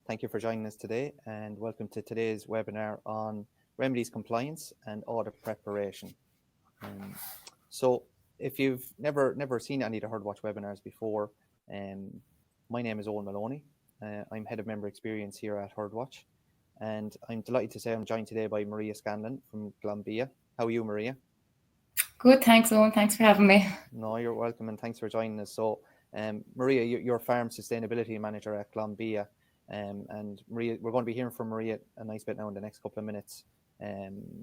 Thank you for joining us today, and welcome to today's webinar on Remedies Compliance and Audit Preparation. So if you've never seen any of the HerdWatch webinars before, my name is Eoin Moloney. I'm Head of Member Experience here at HerdWatch, and I'm delighted to say I'm joined today by Maria Scanlan from Glanbia. How are you, Maria? Good, thanks, Eoin. Thanks for having me. No, you're welcome, and thanks for joining us. So, Maria, you're Farm Sustainability Manager at Glanbia, and Maria, we're going to be hearing from Maria a nice bit now in the next couple of minutes.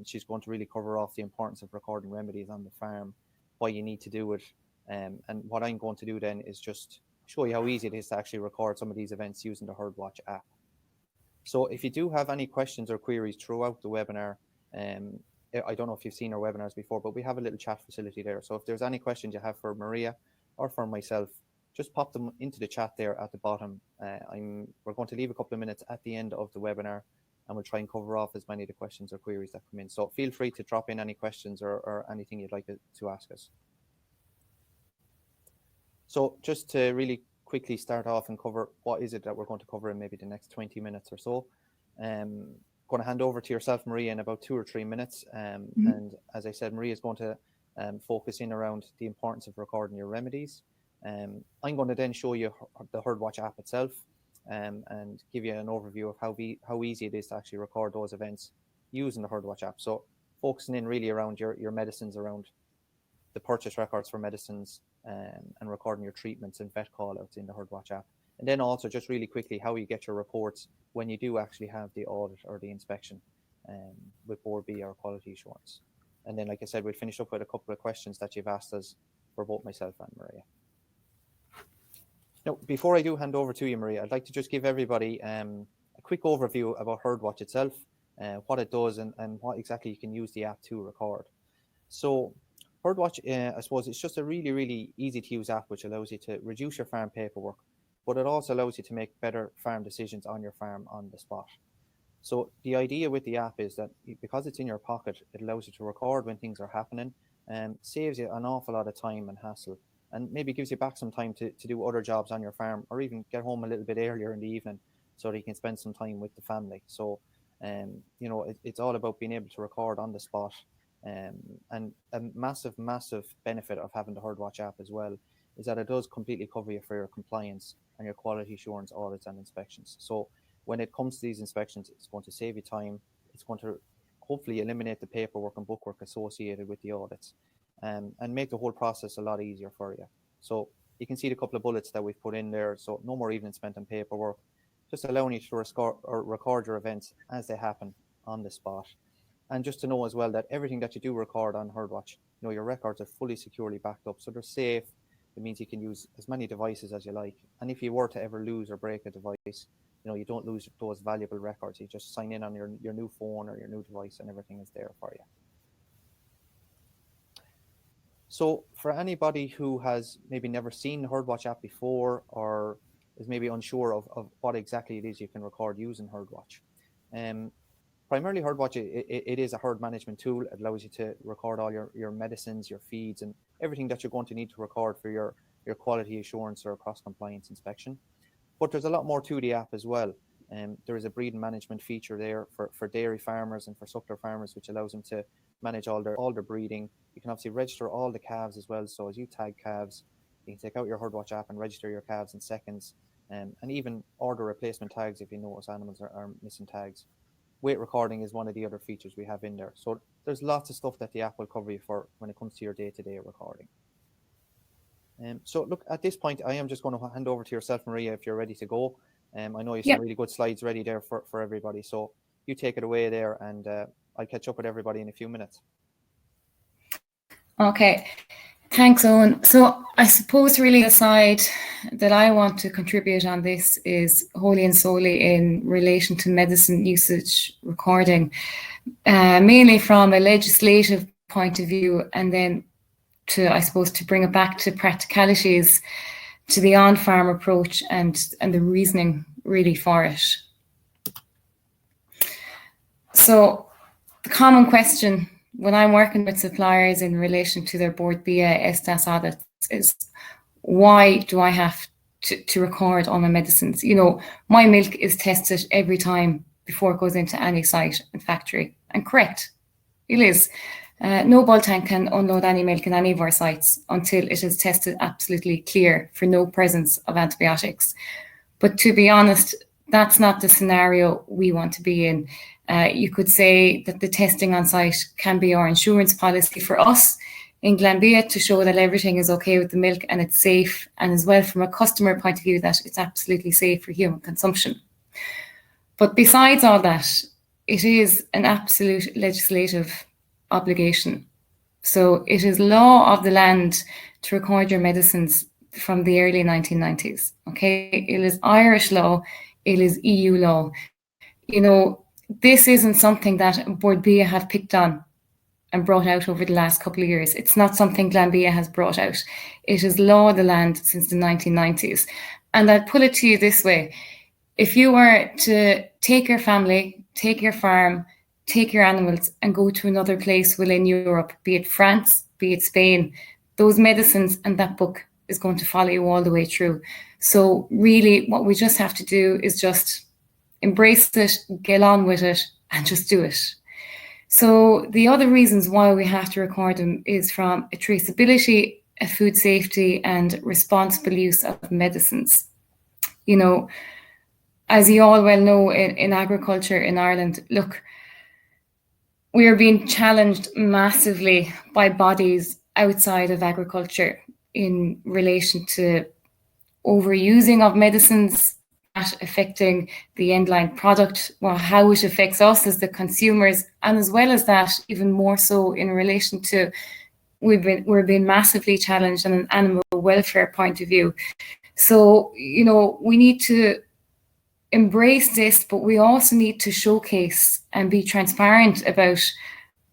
She's going to really cover off the importance of recording remedies on the farm, why you need to do it, and what I'm going to do then is just show you how easy it is to actually record some of these events using the HerdWatch app. So if you do have any questions or queries throughout the webinar, I don't know if you've seen our webinars before, but we have a little chat facility there. So if there's any questions you have for Maria or for myself, just pop them into the chat there at the bottom. We're going to leave a couple of minutes at the end of the webinar, and we'll try and cover off as many of the questions or queries that come in. So feel free to drop in any questions or anything you'd like to ask us. So just to really quickly start off and cover what is it that we're going to cover in maybe the next 20 minutes or so. Going to hand over to yourself, Maria, in about 2 or 3 minutes. And as I said, Maria is going to focus in around the importance of recording your remedies. I'm going to then show you the HerdWatch app itself and give you an overview of how easy it is to actually record those events using the HerdWatch app. So focusing in really around your medicines, around the purchase records for medicines, and recording your treatments and vet callouts in the HerdWatch app. And then also just really quickly how you get your reports when you do actually have the audit or the inspection with Board Bia or Quality Assurance. And then, like I said, we'll finish up with a couple of questions that you've asked us for both myself and Maria. Now, before I do hand over to you, Maria, I'd like to just give everybody a quick overview about HerdWatch itself, what it does and what exactly you can use the app to record. So HerdWatch, I suppose it's just a really, really easy to use app which allows you to reduce your farm paperwork, but it also allows you to make better farm decisions on your farm on the spot. So the idea with the app is that because it's in your pocket, it allows you to record when things are happening and saves you an awful lot of time and hassle, and maybe gives you back some time to do other jobs on your farm, or even get home a little bit earlier in the evening so that you can spend some time with the family. So, you know, it's all about being able to record on the spot. And a massive benefit of having the HerdWatch app as well is that it does completely cover you for your compliance and your quality assurance audits and inspections. So when it comes to these inspections, it's going to save you time. It's going to hopefully eliminate the paperwork and bookwork associated with the audits, and make the whole process a lot easier for you. So you can see the couple of bullets that we've put in there. So no more evenings spent on paperwork, just allowing you to record your events as they happen on the spot. And just to know as well that everything that you do record on HerdWatch, you know, your records are fully securely backed up, so they're safe. It means you can use as many devices as you like. And if you were to ever lose or break a device, you know, you don't lose those valuable records. You just sign in on your new phone or your new device and everything is there for you. So for anybody who has maybe never seen the HerdWatch app before, or is maybe unsure of what exactly it is you can record using HerdWatch, primarily HerdWatch, it is a herd management tool. It allows you to record all your medicines, your feeds, and everything that you're going to need to record for your quality assurance or cross-compliance inspection. But there's a lot more to the app as well. There is a breeding management feature there for dairy farmers and for suckler farmers, which allows them to manage all their breeding. You can obviously register all the calves as well. So as you tag calves, you can take out your HerdWatch app and register your calves in seconds, and even order replacement tags if you notice animals are missing tags. Weight recording is one of the other features we have in there. So there's lots of stuff that the app will cover you for when it comes to your day-to-day recording. So look, at this point, I am just going to hand over to yourself, Maria, if you're ready to go. I know you have some really good slides ready there for everybody. So you take it away there, and I'll catch up with everybody in a few minutes. Okay, thanks, Eoin. So I suppose really the side that I want to contribute on this is wholly and solely in relation to medicine usage recording, mainly from a legislative point of view, and then I suppose to bring it back to practicalities, to the on-farm approach and the reasoning really for it. So the common question when I'm working with suppliers in relation to their Board Bia STAS audits is, why do I have to record all my medicines. You know, my milk is tested every time before it goes into any site and factory. And correct, it is. No bulk tank can unload any milk in any of our sites until it is tested absolutely clear for no presence of antibiotics. But to be honest, that's not the scenario we want to be in. You could say that the testing on site can be our insurance policy for us in Glanbia to show that everything is okay with the milk and it's safe, and as well from a customer point of view that it's absolutely safe for human consumption. But besides all that, it is an absolute legislative obligation. So it is law of the land to record your medicines from the early 1990s. Okay, it is Irish law, it is EU law. You know, this isn't something that Board Bia have picked on and brought out over the last couple of years. It's not something Glanbia has brought out. It is law of the land since the 1990s. And I'd put it to you this way. If you were to take your family, take your farm, take your animals and go to another place within Europe, be it France, be it Spain, those medicines and that book is going to follow you all the way through. So really what we just have to do is just embrace it, get on with it, and just do it. So the other reasons why we have to record them is from a traceability, a food safety, and responsible use of medicines. You know, as you all well know, in agriculture in Ireland, look, we are being challenged massively by bodies outside of agriculture in relation to overusing of medicines, that affecting the end line product, well, how it affects us as the consumers, and as well as that, even more so in relation to we're being massively challenged on an animal welfare point of view. So, you know, we need to embrace this, but we also need to showcase and be transparent about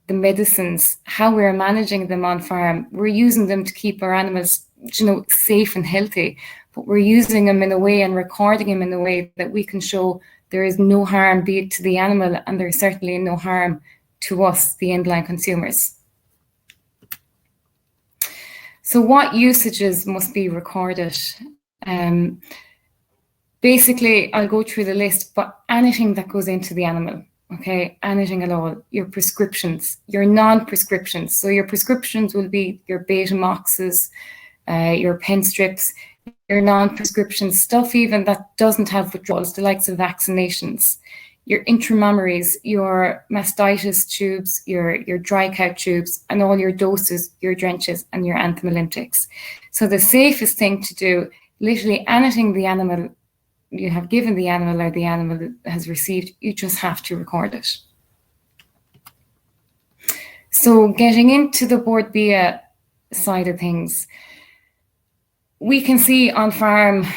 the medicines, how we're managing them on farm. We're using them to keep our animals, you know, safe and healthy, but we're using them in a way and recording them in a way that we can show there is no harm, be it to the animal, and there's certainly no harm to us, the end line consumers. So what usages must be recorded? Basically, I'll go through the list, but anything that goes into the animal, okay, anything at all, your prescriptions, your non-prescriptions. So your prescriptions will be your Betamaxes, your pen strips, your non-prescription stuff even that doesn't have withdrawals, the likes of vaccinations, your intramammaries, your mastitis tubes, your dry cow tubes, and all your doses, your drenches, and your anthemolytics. So the safest thing to do, literally anything the animal you have given the animal or the animal has received, you just have to record it. So getting into the Board Bia side of things, we can see on farm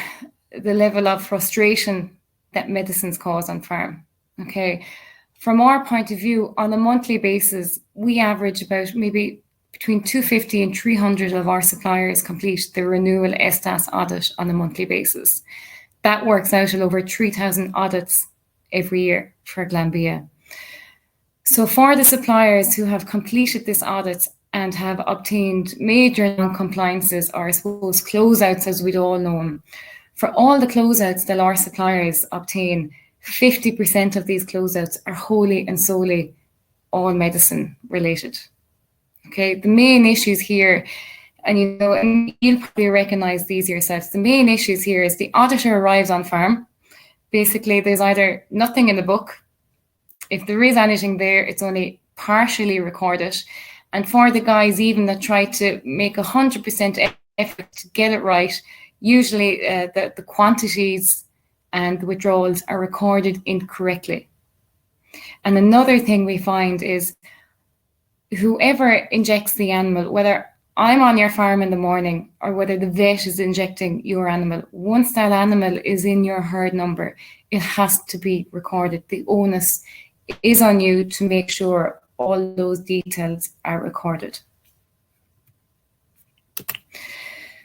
the level of frustration that medicines cause on farm. Okay, from our point of view, on a monthly basis, we average about maybe between 250 and 300 of our suppliers complete the renewal ESTAS audit on a monthly basis. That works out at over 3,000 audits every year for Glanbia. So for the suppliers who have completed this audit and have obtained major non-compliances, or I suppose closeouts as we'd all know them, for all the closeouts that our suppliers obtain, 50% of these closeouts are wholly and solely all medicine related. Okay, the main issues here, and you know, and you'll probably recognize these yourselves, the main issues here is the auditor arrives on farm. Basically, there's either nothing in the book. If there is anything there, it's only partially recorded. And for the guys even that try to make 100% effort to get it right, usually the quantities and the withdrawals are recorded incorrectly. And another thing we find is whoever injects the animal, whether I'm on your farm in the morning or whether the vet is injecting your animal, once that animal is in your herd number, it has to be recorded. The onus is on you to make sure all those details are recorded.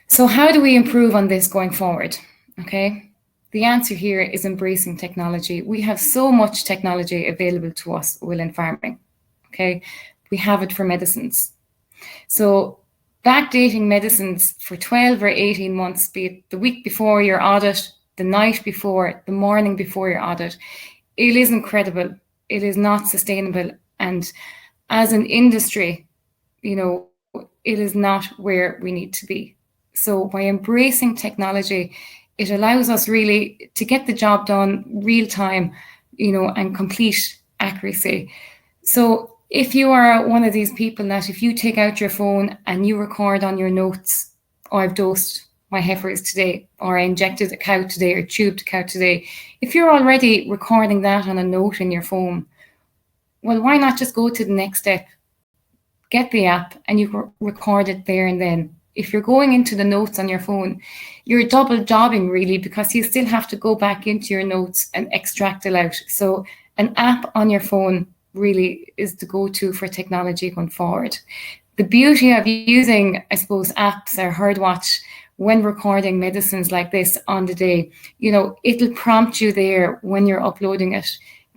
So how do we improve on this going forward? Okay, the answer here is embracing technology. We have so much technology available to us within farming. Okay, we have it for medicines. So backdating medicines for 12 or 18 months, be it the week before your audit, the night before, the morning before your audit, it is incredible. It is not sustainable. And as an industry, it is not where we need to be. So by embracing technology, it allows us really to get the job done real time, and complete accuracy. So if you are one of these people that if you take out your phone and you record on your notes, I've dosed my heifers today, or I injected a cow today, or tubed a cow today, if you're already recording that on a note in your phone, well, why not just go to the next step? Get the app and you record it there and then. If you're going into the notes on your phone, you're double jobbing really, because you still have to go back into your notes and extract it out. So an app on your phone really is the go-to for technology going forward. The beauty of using, I suppose, apps or HerdWatch when recording medicines like this on the day, it'll prompt you there when you're uploading it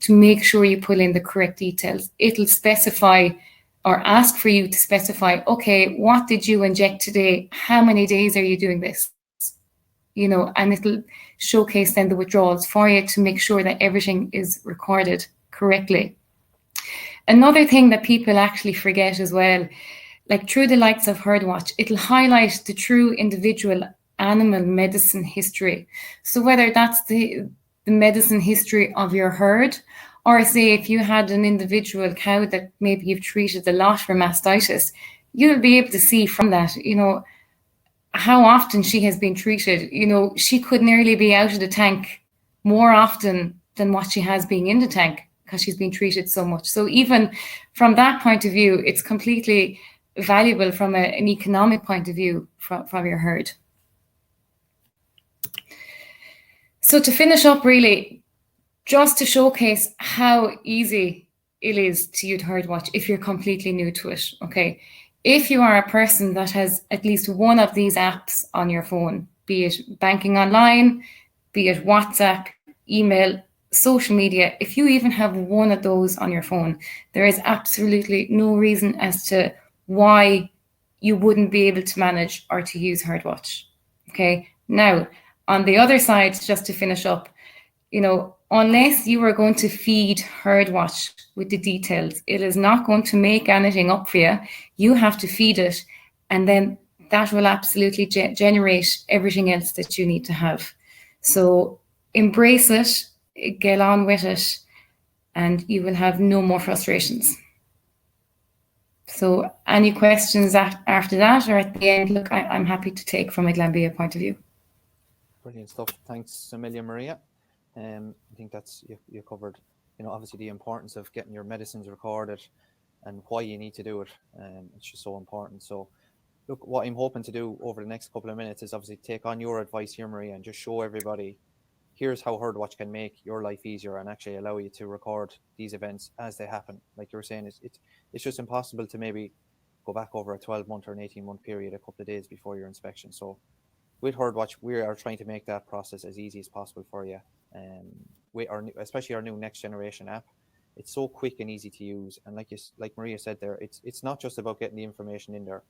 to make sure you put in the correct details. It'll specify or ask for you to specify, okay, what did you inject today? How many days are you doing this? And it'll showcase then the withdrawals for you to make sure that everything is recorded correctly. Another thing that people actually forget as well, like through the likes of HerdWatch, it'll highlight the true individual animal medicine history. So whether that's the medicine history of your herd, or say if you had an individual cow that maybe you've treated a lot for mastitis, you'll be able to see from that, how often she has been treated. She could nearly be out of the tank more often than what she has been in the tank because she's been treated so much. So even from that point of view, it's completely valuable from an economic point of view from your herd. So to finish up really, just to showcase how easy it is to use HerdWatch if you're completely new to it, okay? If you are a person that has at least one of these apps on your phone, be it banking online, be it WhatsApp, email, social media, if you even have one of those on your phone, there is absolutely no reason as to why you wouldn't be able to manage or to use HerdWatch, okay? Now, on the other side, just to finish up, unless you are going to feed HerdWatch with the details, it is not going to make anything up for you. You have to feed it, and then that will absolutely generate everything else that you need to have. So embrace it, get on with it, and you will have no more frustrations. So any questions after that or at the end, look, I'm happy to take from a Glanbia point of view. Brilliant stuff. Thanks a million, Maria. I think that's you covered, obviously the importance of getting your medicines recorded and why you need to do it. It's just so important. So look, what I'm hoping to do over the next couple of minutes is obviously take on your advice here, Maria, and just show everybody, here's how HerdWatch can make your life easier and actually allow you to record these events as they happen. Like you were saying, it's just impossible to maybe go back over a 12-month or an 18-month period a couple of days before your inspection. So with HerdWatch, we are trying to make that process as easy as possible for you. With especially our new next generation app, it's so quick and easy to use. And like Maria said there, it's not just about getting the information in there.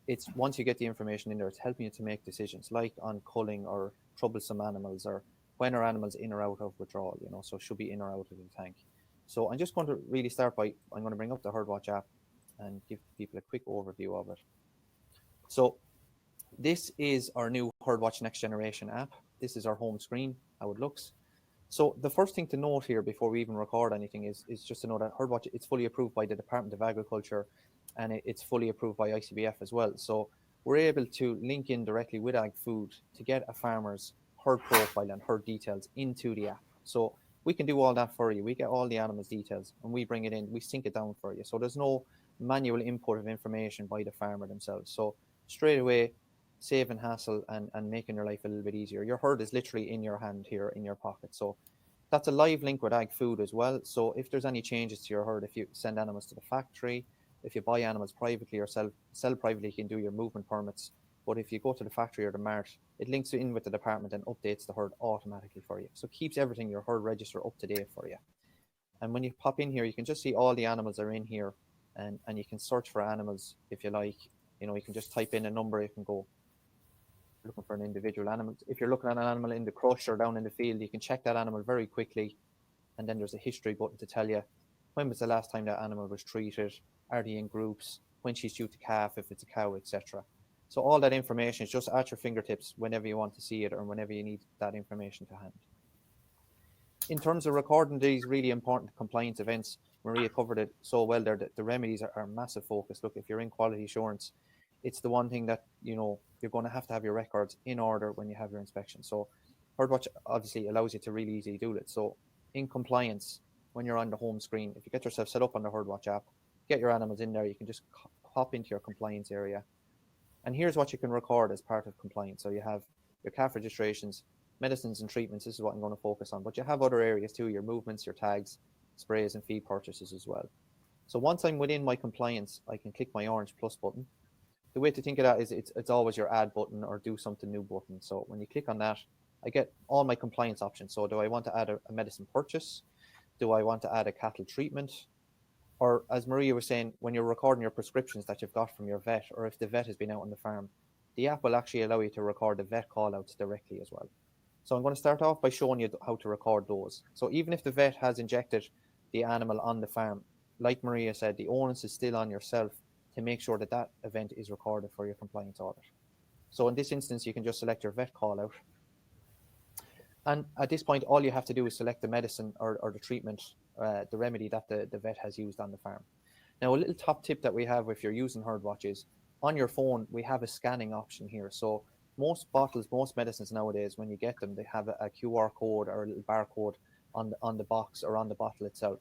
It's once you get the information in there, it's helping you to make decisions like on culling or troublesome animals, or when are animals in or out of withdrawal, so should be in or out of the tank. So I'm just going to really start by, I'm going to bring up the HerdWatch app and give people a quick overview of it. So this is our new HerdWatch Next Generation app. This is our home screen, how it looks. So the first thing to note here before we even record anything is just to know that HerdWatch, it's fully approved by the Department of Agriculture, and it's fully approved by ICBF as well. So we're able to link in directly with Ag Food to get a farmer's herd profile and herd details into the app. So we can do all that for you. We get all the animals' details and we bring it in, we sync it down for you. So there's no manual input of information by the farmer themselves. So straight away, saving hassle and making your life a little bit easier. Your herd is literally in your hand here in your pocket. So that's a live link with Ag Food as well. So if there's any changes to your herd, if you send animals to the factory, if you buy animals privately or sell privately, you can do your movement permits. But if you go to the factory or the mart, it links in with the department and updates the herd automatically for you. So it keeps everything, your herd register, up to date for you. And when you pop in here, you can just see all the animals are in here, and you can search for animals if you like. You can just type in a number, you can go looking for an individual animal. If you're looking at an animal in the crush or down in the field, you can check that animal very quickly. And then there's a history button to tell you when was the last time that animal was treated, are they in groups, when she's due to calf, if it's a cow, etc. So all that information is just at your fingertips whenever you want to see it or whenever you need that information to hand. In terms of recording these really important compliance events, Maria covered it so well there that the remedies are a massive focus. Look, if you're in quality assurance, it's the one thing that, you're going to have your records in order when you have your inspection. So HerdWatch obviously allows you to really easily do it. So in compliance, when you're on the home screen, if you get yourself set up on the HerdWatch app, get your animals in there, you can just hop into your compliance area. And here's what you can record as part of compliance. So you have your calf registrations, medicines and treatments. This is what I'm going to focus on. But you have other areas too, your movements, your tags, sprays and feed purchases as well. So once I'm within my compliance, I can click my orange plus button. The way to think of that is it's always your add button or do something new button. So when you click on that, I get all my compliance options. So do I want to add a medicine purchase? Do I want to add a cattle treatment? Or as Maria was saying, when you're recording your prescriptions that you've got from your vet, or if the vet has been out on the farm, the app will actually allow you to record the vet call-outs directly as well. So I'm going to start off by showing you how to record those. So even if the vet has injected the animal on the farm, like Maria said, the onus is still on yourself to make sure that that event is recorded for your compliance audit. So in this instance, you can just select your vet call-out. And at this point, all you have to do is select the medicine or the treatment, the remedy that the vet has used on the farm. Now, a little top tip that we have if you're using HerdWatch is on your phone, we have a scanning option here. So most bottles, most medicines nowadays, when you get them, they have a QR code or a little barcode on the box or on the bottle itself.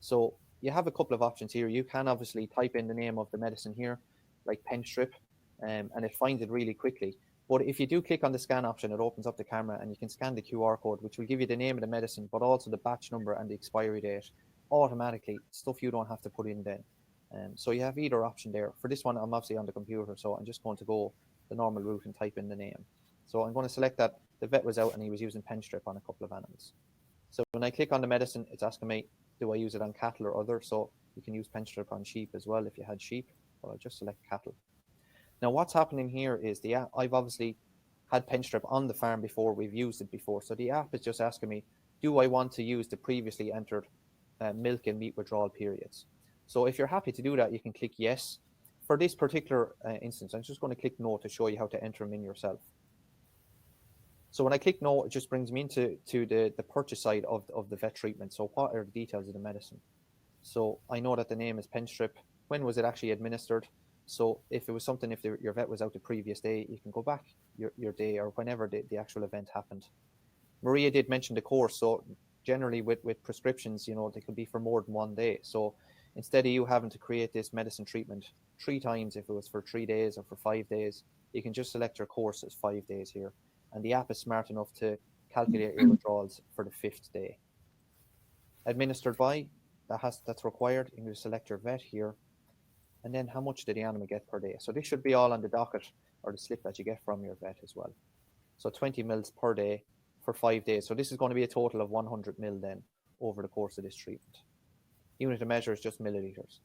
So you have a couple of options here. You can obviously type in the name of the medicine here, like pen strip, and it finds it really quickly. But if you do click on the scan option, it opens up the camera and you can scan the QR code, which will give you the name of the medicine, but also the batch number and the expiry date automatically, stuff you don't have to put in then. So you have either option there. For this one, I'm obviously on the computer, so I'm just going to go the normal route and type in the name. So I'm going to select that the vet was out and he was using pen strip on a couple of animals. So when I click on the medicine, it's asking me, do I use it on cattle or other? So you can use pen strip on sheep as well if you had sheep, but I'll just select cattle. Now what's happening here is the app, I've obviously had pen strip on the farm before, we've used it before. So the app is just asking me, do I want to use the previously entered milk and meat withdrawal periods? So if you're happy to do that, you can click yes. For this particular instance, I'm just going to click no to show you how to enter them in yourself. So when I click no, it just brings me into the purchase side of the vet treatment. So what are the details of the medicine? So I know that the name is pen strip. When was it actually administered? So if it was something, if your vet was out the previous day, you can go back your day or whenever the actual event happened. Maria did mention the course. So generally with prescriptions, they could be for more than 1 day. So instead of you having to create this medicine treatment 3 times, if it was for 3 days or for 5 days, you can just select your course as 5 days here. And the app is smart enough to calculate your withdrawals for the 5th day. Administered by, that's required. You can select your vet here. And then how much did the animal get per day? So this should be all on the docket or the slip that you get from your vet as well. So 20 mils per day for 5 days. So this is going to be a total of 100 mil then over the course of this treatment. Unit of measure is just milliliters.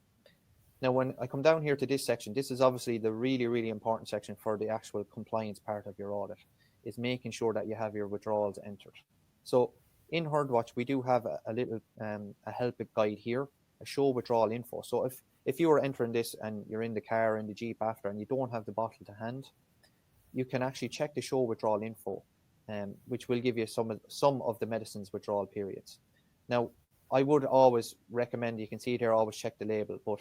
Now, when I come down here to this section, this is obviously the really, really important section for the actual compliance part of your audit, is making sure that you have your withdrawals entered. So in HerdWatch, we do have a little a help guide here, a show withdrawal info. So if you were entering this and you're in the car or in the Jeep after and you don't have the bottle to hand, you can actually check the show withdrawal info, which will give you some of the medicine's withdrawal periods. Now, I would always recommend, you can see it here, always check the label, but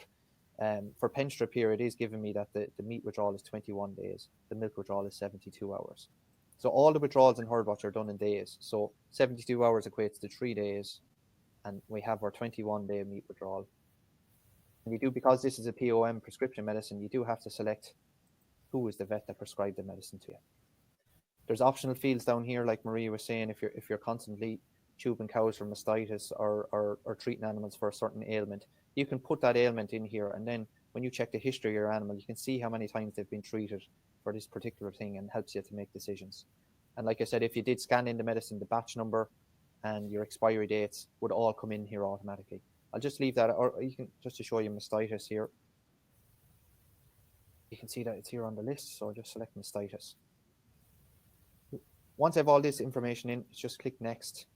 for pen strip here, it is giving me that the meat withdrawal is 21 days, the milk withdrawal is 72 hours. So all the withdrawals in HerdWatch are done in days. So 72 hours equates to 3 days, and we have our 21-day meat withdrawal. And you do, because this is a POM prescription medicine, you do have to select who is the vet that prescribed the medicine to you. There's optional fields down here, like Maria was saying, if you're constantly tubing cows for mastitis or treating animals for a certain ailment, you can put that ailment in here, and then when you check the history of your animal, you can see how many times they've been treated for this particular thing, and helps you to make decisions. And like I said, if you did scan in the medicine, the batch number and your expiry dates would all come in here automatically. I'll just leave that, or you can, just to show you mastitis here. You can see that it's here on the list, so I'll just select mastitis. Once I have all this information in, just click next.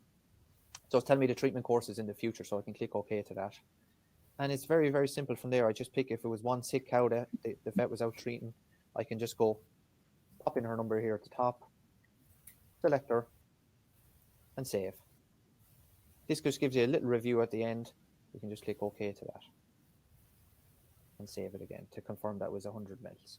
So it's telling me the treatment courses in the future, so I can click OK to that. And it's very, very simple from there. I just pick, if it was one sick cow that the vet was out treating, I can just go pop in her number here at the top, select her, and save. This just gives you a little review at the end. You can just click OK to that and save it again to confirm that was 100 mils.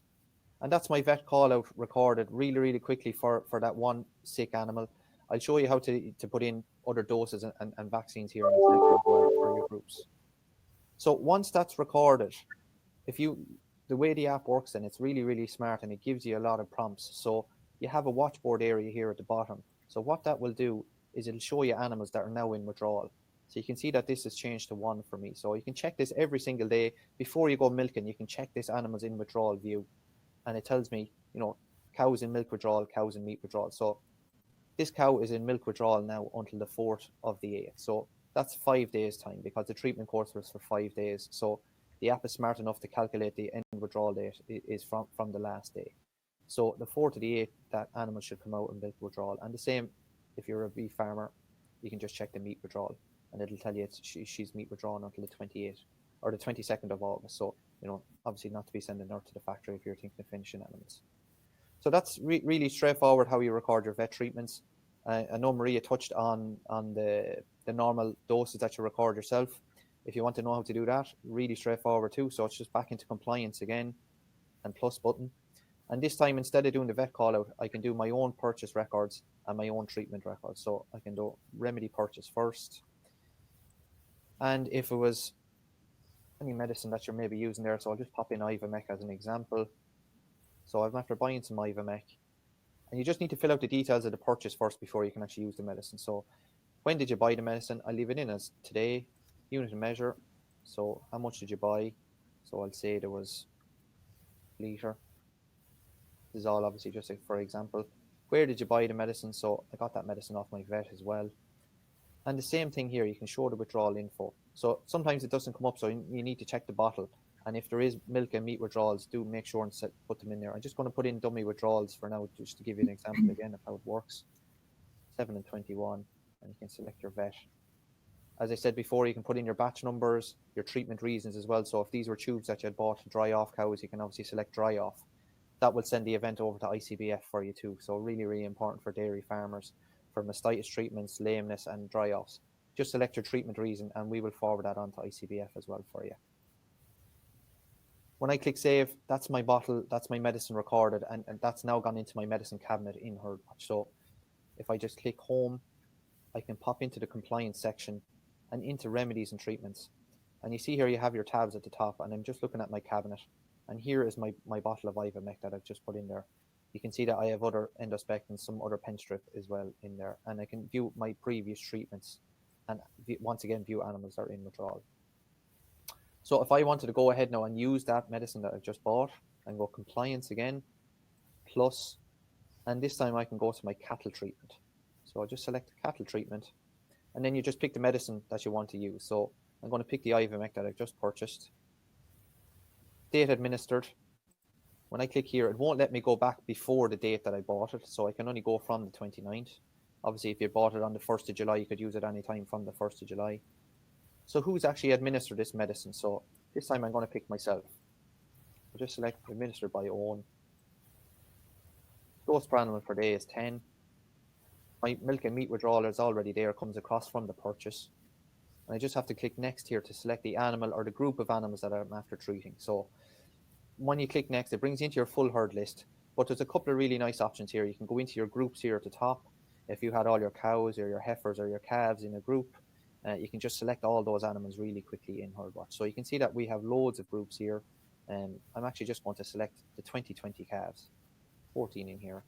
And that's my vet call out recorded really, really quickly for that one sick animal. I'll show you how to put in other doses and vaccines here in a second for your groups. So once that's recorded, the way the app works, then it's really, really smart, and it gives you a lot of prompts. So you have a watchboard area here at the bottom. So what that will do is it'll show you animals that are now in withdrawal. So you can see that this has changed to 1 for me. So you can check this every single day. Before you go milking, you can check this animal's in withdrawal view. And it tells me, cows in milk withdrawal, cows in meat withdrawal. So this cow is in milk withdrawal now until the 4th of the 8th. So that's 5 days time, because the treatment course was for 5 days. So the app is smart enough to calculate the end withdrawal date is from the last day. So the 4th to the 8th, that animal should come out in milk withdrawal. And the same, if you're a beef farmer, you can just check the meat withdrawal, and it'll tell you she's meat withdrawal until the 28th or the 22nd of August. So, obviously not to be sending her to the factory if you're thinking of finishing animals. So that's really straightforward how you record your vet treatments. I know Maria touched on the normal doses that you record yourself. If you want to know how to do that, really straightforward too. So it's just back into compliance again and plus button. And this time, instead of doing the vet call out, I can do my own purchase records and my own treatment records. So I can do remedy purchase first. And if it was any medicine that you're maybe using there, so I'll just pop in Ivamec as an example. So I'm after buying some Ivamec. And you just need to fill out the details of the purchase first before you can actually use the medicine. So when did you buy the medicine? I leave it in as today, unit and measure. So how much did you buy? So I'll say there was a litre. This is all obviously just for example. Where did you buy the medicine? So I got that medicine off my vet as well. And the same thing here, you can show the withdrawal info. So sometimes it doesn't come up, so you need to check the bottle. And if there is milk and meat withdrawals, do make sure and put them in there. I'm just going to put in dummy withdrawals for now, just to give you an example again of how it works. 7 and 21, and you can select your vet. As I said before, you can put in your batch numbers, your treatment reasons as well. So if these were tubes that you had bought to dry off cows, you can obviously select dry off. That will send the event over to ICBF for you too. So really, really important for dairy farmers, for mastitis treatments, lameness, and dry offs. Just select your treatment reason, and we will forward that on to ICBF as well for you. When I click save, that's my bottle, that's my medicine recorded, and that's now gone into my medicine cabinet in HerdWatch. So if I just click home, I can pop into the compliance section and into remedies and treatments. And you see here you have your tabs at the top, and I'm just looking at my cabinet. And here is my bottle of Ivamec that I've just put in there. You can see that I have other Endospect and some other pen strip as well in there. And I can view my previous treatments and once again view animals that are in withdrawal. So if I wanted to go ahead now and use that medicine that I've just bought and go compliance again, plus, and this time I can go to my cattle treatment. So I'll just select cattle treatment, and then you just pick the medicine that you want to use. So I'm going to pick the Ivamec that I've just purchased. Date administered. When I click here, it won't let me go back before the date that I bought it, so I can only go from the 29th. Obviously, if you bought it on the 1st of July, you could use it anytime from the 1st of July. So who's actually administered this medicine? So this time I'm going to pick myself. I'll just select administered by Eoin. Dose per animal per day is 10. My milk and meat withdrawal is already there, comes across from the purchase. And I just have to click next here to select the animal or the group of animals that I'm after treating. So when you click next, it brings you into your full herd list. But there's a couple of really nice options here. You can go into your groups here at the top. If you had all your cows or your heifers or your calves in a group, you can just select all those animals really quickly in HerdWatch. So you can see that we have loads of groups here. I'm actually just going to select the 2020 calves, 14 in here.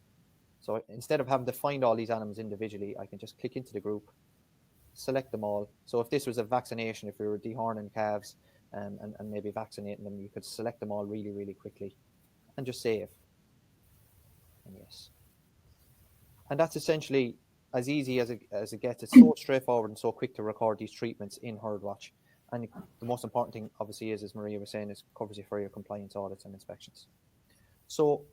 So instead of having to find all these animals individually, I can just click into the group, select them all. So if this was a vaccination, if we were dehorning calves and maybe vaccinating them, you could select them all really, really quickly and just save. And yes. And that's essentially as easy as it gets. It's so straightforward and so quick to record these treatments in HerdWatch. And the most important thing, obviously, is, as Maria was saying, is covers you for your compliance audits and inspections. So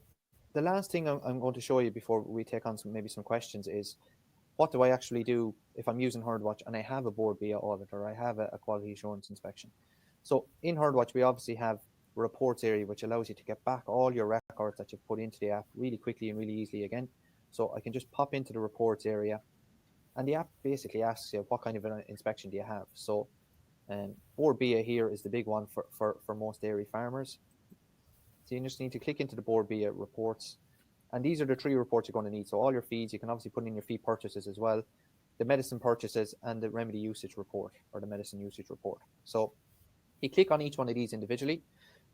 the last thing I'm going to show you before we take on maybe some questions is, what do I actually do if I'm using HerdWatch and I have a Board Bia audit or I have a quality assurance inspection? So in HerdWatch, we obviously have a reports area, which allows you to get back all your records that you've put into the app really quickly and really easily again. So I can just pop into the reports area, and the app basically asks you, what kind of an inspection do you have? So Board Bia here is the big one for most dairy farmers. So you just need to click into the Board Bia reports. And these are the 3 reports you're going to need. So all your feeds, you can obviously put in your feed purchases as well, the medicine purchases, and the remedy usage report, or the medicine usage report. So you click on each one of these individually.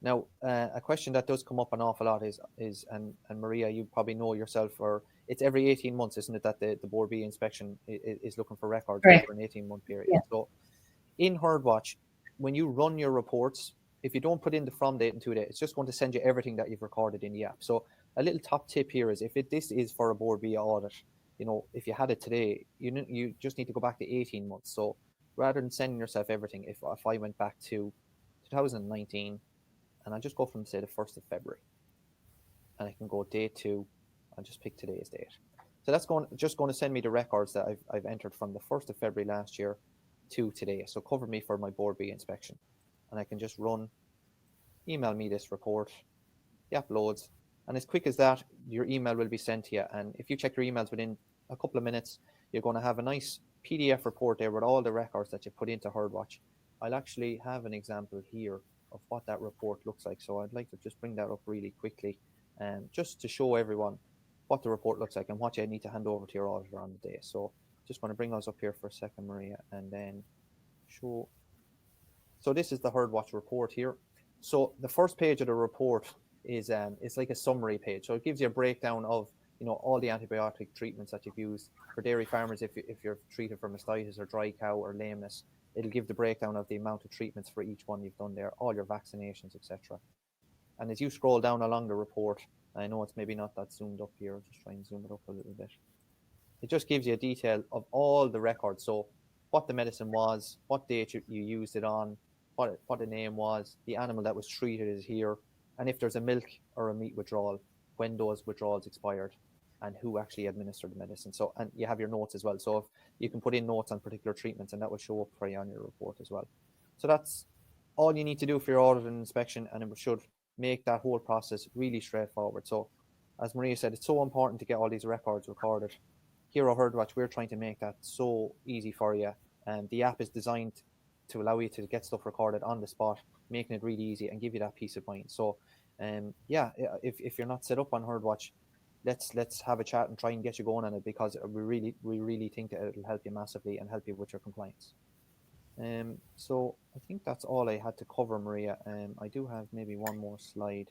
Now, a question that does come up an awful lot is and Maria, you probably know yourself, or it's every 18 months, isn't it, that the Board B inspection is looking for records over an 18-month period. Yeah. So in HerdWatch, when you run your reports, if you don't put in the from date and to date, it's just going to send you everything that you've recorded in the app. So a little top tip here is, if this is for a Board B audit, if you had it today, you just need to go back to 18 months. So rather than sending yourself everything, if I went back to 2019, and I'll just go from, say, the 1st of February, and I can go day 2, I'll just pick today's date. So that's just going to send me the records that I've entered from the 1st of February last year to today. So cover me for my Board B inspection. And I can just email me this report, the app loads, and as quick as that, your email will be sent to you. And if you check your emails within a couple of minutes, you're going to have a nice PDF report there with all the records that you put into HerdWatch. I'll actually have an example here of what that report looks like. So I'd like to just bring that up really quickly, just to show everyone what the report looks like and what you need to hand over to your auditor on the day. So just want to bring us up here for a second, Maria, and then show. So this is the HerdWatch report here. So the first page of the report is it's like a summary page. So it gives you a breakdown of all the antibiotic treatments that you've used. For dairy farmers, if you're treated for mastitis or dry cow or lameness, it'll give the breakdown of the amount of treatments for each one you've done there, all your vaccinations, etc. And as you scroll down along the report, I know it's maybe not that zoomed up here, I'll just try and zoom it up a little bit. It just gives you a detail of all the records. So what the medicine was, what date you used it on, what the name was, the animal that was treated is here, and if there's a milk or a meat withdrawal, when those withdrawals expired, and who actually administered the medicine. So, and you have your notes as well. So if you can put in notes on particular treatments, and that will show up for you on your report as well. So that's all you need to do for your audit and inspection, and it should make that whole process really straightforward. So as Maria said, it's so important to get all these records recorded. Here at HerdWatch, we're trying to make that so easy for you. And the app is designed to allow you to get stuff recorded on the spot, making it really easy and give you that peace of mind. So yeah, if you're not set up on HerdWatch, let's have a chat and try and get you going on it, because we really think that it'll help you massively and help you with your compliance. So I think that's all I had to cover, Maria. I do have maybe one more slide.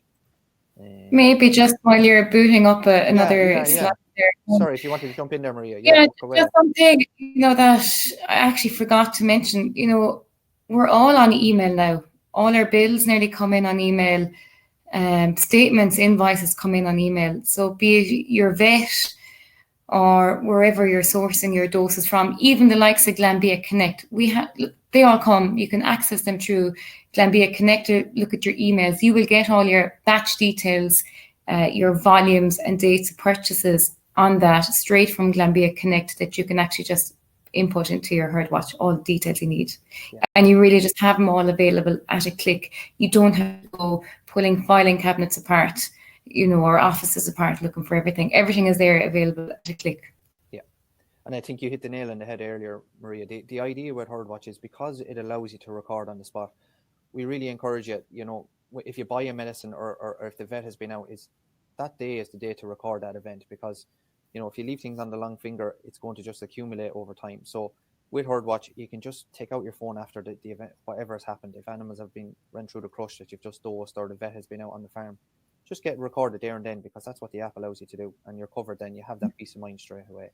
Maybe just while you're booting up another slide there. Sorry, if you wanted to jump in there, Maria. Just something that I actually forgot to mention. We're all on email now. All our bills nearly come in on email. Statements, invoices come in on email. So be it your vet or wherever you're sourcing your doses from, even the likes of Glanbia Connect, they all come. You can access them through Glanbia Connect. Look at your emails. You will get all your batch details, your volumes and dates of purchases on that straight from Glanbia Connect, that you can actually just input into your HerdWatch all the details you need. Yeah. And you really just have them all available at a click. You don't have to go pulling filing cabinets apart, or offices apart looking for everything. Everything is there available at a click. Yeah. And I think you hit the nail on the head earlier, Maria. The idea with HerdWatch is, because it allows you to record on the spot, we really encourage you, if you buy a medicine or if the vet has been out, is that day is the day to record that event, because if you leave things on the long finger, it's going to just accumulate over time. So with HerdWatch, you can just take out your phone after the event, whatever has happened. If animals have been run through the crush that you've just dosed, or the vet has been out on the farm, just get recorded there and then, because that's what the app allows you to do, and you're covered then. You have that peace of mind straight away.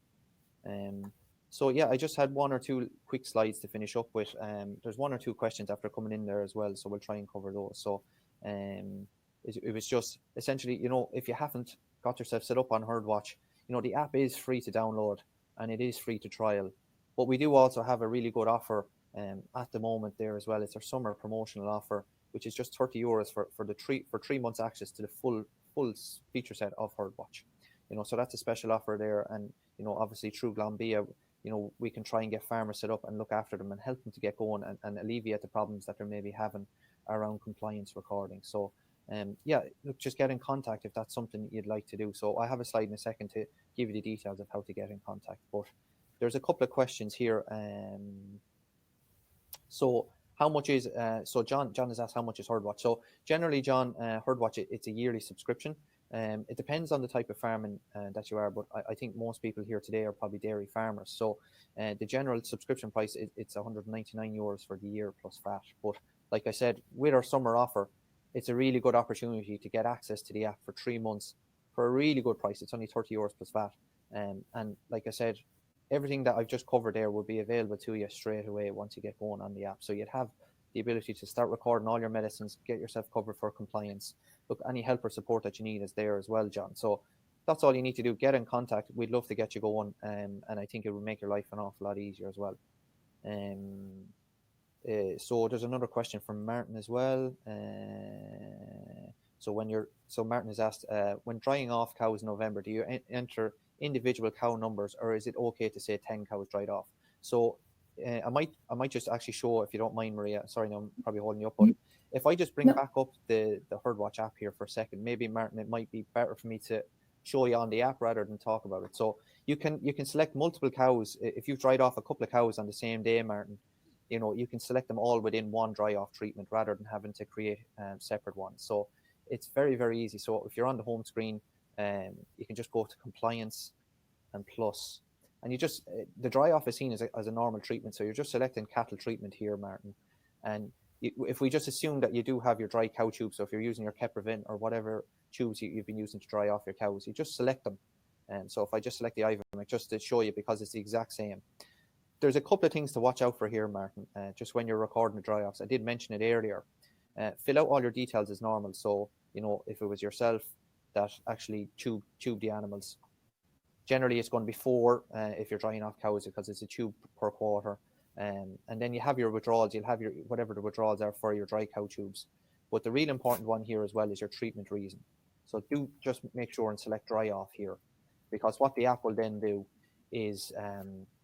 So yeah, I just had one or two quick slides to finish up with. There's one or two questions after coming in there as well, so we'll try and cover those. So it was just essentially, if you haven't got yourself set up on HerdWatch, the app is free to download and it is free to trial. But we do also have a really good offer at the moment there as well. It's our summer promotional offer, which is just €30 for 3 months access to the full full feature set of HerdWatch. So that's a special offer there. And, obviously through Glanbia, we can try and get farmers set up and look after them and help them to get going and alleviate the problems that they're maybe having around compliance recording. So, look, just get in contact if that's something you'd like to do. So I have a slide in a second to give you the details of how to get in contact. But there's a couple of questions here. So how much is, so John has asked how much is HerdWatch. So generally, John, HerdWatch, it's a yearly subscription. It depends on the type of farming that you are, but I think most people here today are probably dairy farmers. So the general subscription price, it's €199 for the year plus VAT. But like I said, with our summer offer, it's a really good opportunity to get access to the app for 3 months for a really good price. It's only €30 plus VAT. And like I said, everything that I've just covered there will be available to you straight away once you get going on the app. So you'd have the ability to start recording all your medicines, get yourself covered for compliance. Look, any help or support that you need is there as well, John. So that's all you need to do. Get in contact. We'd love to get you going. And I think it will make your life an awful lot easier as well. So there's another question from Martin as well. So Martin has asked, when drying off cows in November, do you enter individual cow numbers, or is it okay to say 10 cows dried off? So I might just actually show, if you don't mind, Maria. Sorry, no, I'm probably holding you up, but if I just bring back up the HerdWatch app here for a second, maybe Martin, it might be better for me to show you on the app rather than talk about it. So you can select multiple cows. If you've dried off a couple of cows on the same day, Martin, you can select them all within one dry off treatment rather than having to create separate ones. So it's very, very easy. So if you're on the home screen, you can just go to compliance and plus, and you just, the dry off is seen as a normal treatment. So you're just selecting cattle treatment here, Martin. And if we just assume that you do have your dry cow tubes, so if you're using your Keprevent or whatever tubes you've been using to dry off your cows, you just select them. And so if I just select the Ivamic, just to show you, because it's the exact same. There's a couple of things to watch out for here, Martin, just when you're recording the dry offs. I did mention it earlier. Fill out all your details as normal. So, if it was yourself that actually tube the animals, generally it's going to be 4 if you're drying off cows, because it's a tube per quarter. And then you have your withdrawals. You'll have your whatever the withdrawals are for your dry cow tubes. But the real important one here as well is your treatment reason. So do just make sure and select dry off here, because what the app will then do is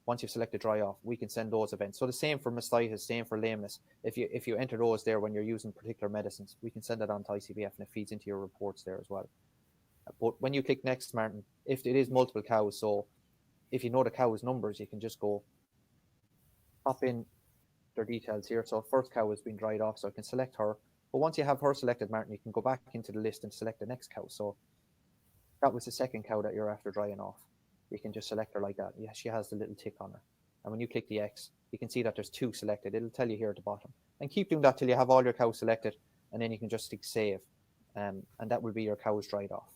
once you've selected dry off, we can send those events. So the same for mastitis, same for lameness. If you enter those there when you're using particular medicines, we can send that on to ICBF and it feeds into your reports there as well. But when you click next, Martin, if it is multiple cows, so if you know the cow's numbers, you can just go pop in their details here. So first cow has been dried off, so I can select her. But once you have her selected, Martin, you can go back into the list and select the next cow. So that was the second cow that you're after drying off. You can just select her like that. Yeah, she has the little tick on her. And when you click the X, you can see that there's 2 selected. It'll tell you here at the bottom. And keep doing that till you have all your cows selected, and then you can just stick save. And that will be your cows dried off.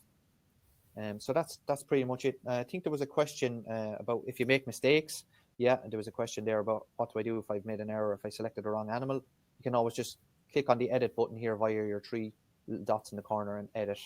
So that's pretty much it. I think there was a question about if you make mistakes. Yeah, there was a question there about what do I do if I've made an error, if I selected the wrong animal. You can always just click on the edit button here via your 3 little dots in the corner and edit.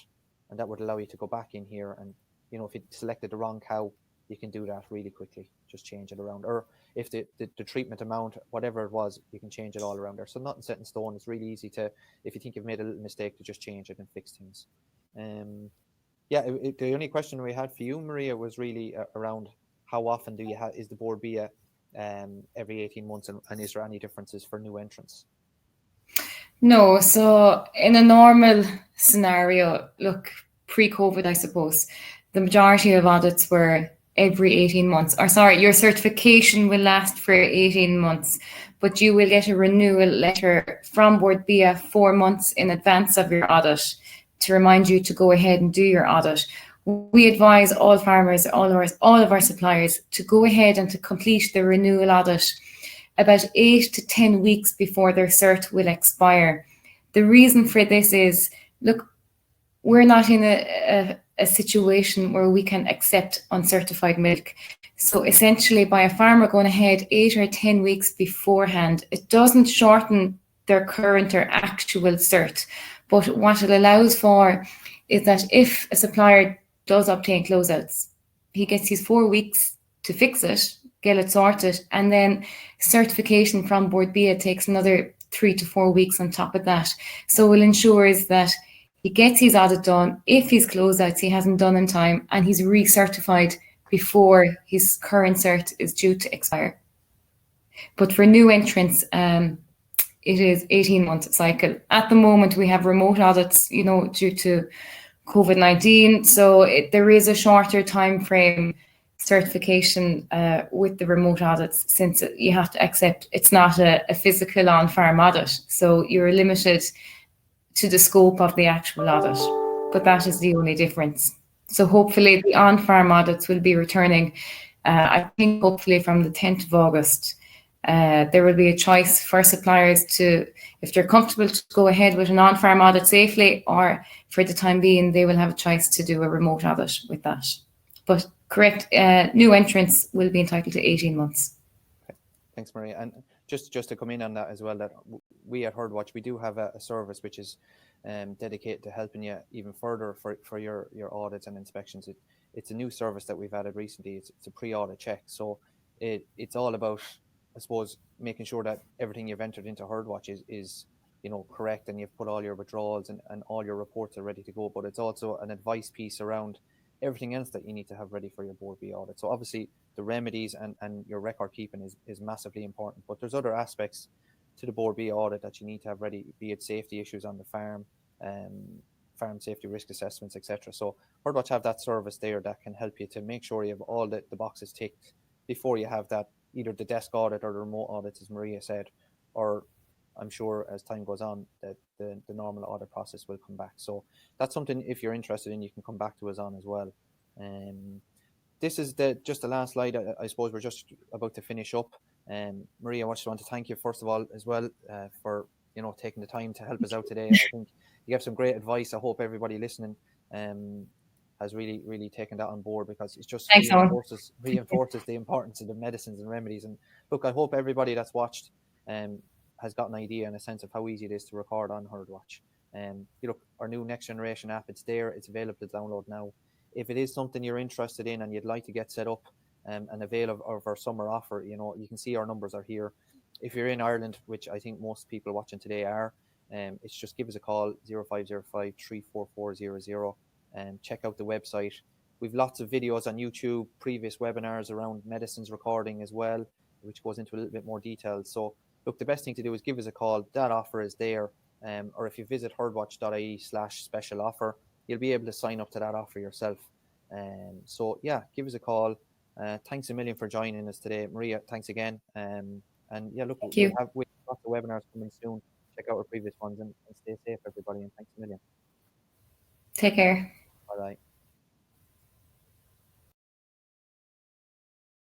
And that would allow you to go back in here and, if you selected the wrong cow, you can do that really quickly. Just change it around. Or if the treatment amount, whatever it was, you can change it all around there. So nothing set in stone. It's really easy to, if you think you've made a little mistake, to just change it and fix things. The only question we had for you, Maria, was really around how often is the Board Bia every 18 months, and is there any differences for new entrants? No, so in a normal scenario, look, pre-COVID, I suppose, the majority of audits were every 18 months. Your certification will last for 18 months, but you will get a renewal letter from Board Bia 4 months in advance of your audit to remind you to go ahead and do your audit. We advise all farmers, all of our suppliers, to go ahead and to complete the renewal audit about 8 to 10 weeks before their cert will expire. The reason for this is, look, we're not in a situation where we can accept uncertified milk. So essentially, by a farmer going ahead 8 or 10 weeks beforehand, it doesn't shorten their current or actual cert. But what it allows for is that if a supplier does obtain closeouts, he gets his 4 weeks to fix it, get it sorted, and then certification from Board Bia takes another 3 to 4 weeks on top of that. So it ensures that he gets his audit done. If his closeouts he hasn't done in time, and he's recertified before his current cert is due to expire. But for new entrants, it is 18-month cycle. At the moment, we have remote audits, due to COVID-19. So there is a shorter time frame certification with the remote audits, since you have to accept it's not a physical on-farm audit. So you're limited to the scope of the actual audit. But that is the only difference. So hopefully the on-farm audits will be returning, I think hopefully from the 10th of August. There will be a choice for suppliers to, if they're comfortable, to go ahead with an on-farm audit safely, or for the time being, they will have a choice to do a remote audit with that. But correct, new entrants will be entitled to 18 months. Okay. Thanks, Maria. And just to come in on that as well, that we at HerdWatch, we do have a service which is dedicated to helping you even further for your audits and inspections. It's a new service that we've added recently. It's a pre-audit check. So it's all about, I suppose, making sure that everything you've entered into HerdWatch is correct, and you've put all your withdrawals and all your reports are ready to go. But it's also an advice piece around everything else that you need to have ready for your Board Bia audit. So obviously the remedies and your record keeping is massively important, but there's other aspects to the Board Bia audit that you need to have ready, be it safety issues on the farm, farm safety risk assessments, etc. So HerdWatch have that service there that can help you to make sure you have all the boxes ticked before you have that, either the desk audit or the remote audits, as Maria said, or I'm sure as time goes on that the normal audit process will come back. So that's something, if you're interested in, you can come back to us on as well. This is just the last slide. I suppose we're just about to finish up. Maria, I just want to thank you first of all as well for taking the time to help us out today. I think you have some great advice. I hope everybody listening has really taken that on board, because it's just reinforces the importance of the medicines and remedies. And look, I hope everybody that's watched has got an idea and a sense of how easy it is to record on HerdWatch. Our new next generation app, it's there, it's available to download now. If it is something you're interested in and you'd like to get set up and avail of our summer offer, you can see our numbers are here. If you're in Ireland, which I think most people watching today are, it's just give us a call, 0505 34400, and check out the website. We've lots of videos on YouTube, previous webinars around medicines recording as well, which goes into a little bit more detail. So look, the best thing to do is give us a call. That offer is there. Or if you visit herdwatch.ie/special offer, you'll be able to sign up to that offer yourself. So yeah, give us a call. Thanks a million for joining us today. Maria, thanks again. And yeah, look, we have lots of webinars coming soon. Check out our previous ones and stay safe, everybody. And thanks a million. Take care. Bye-bye.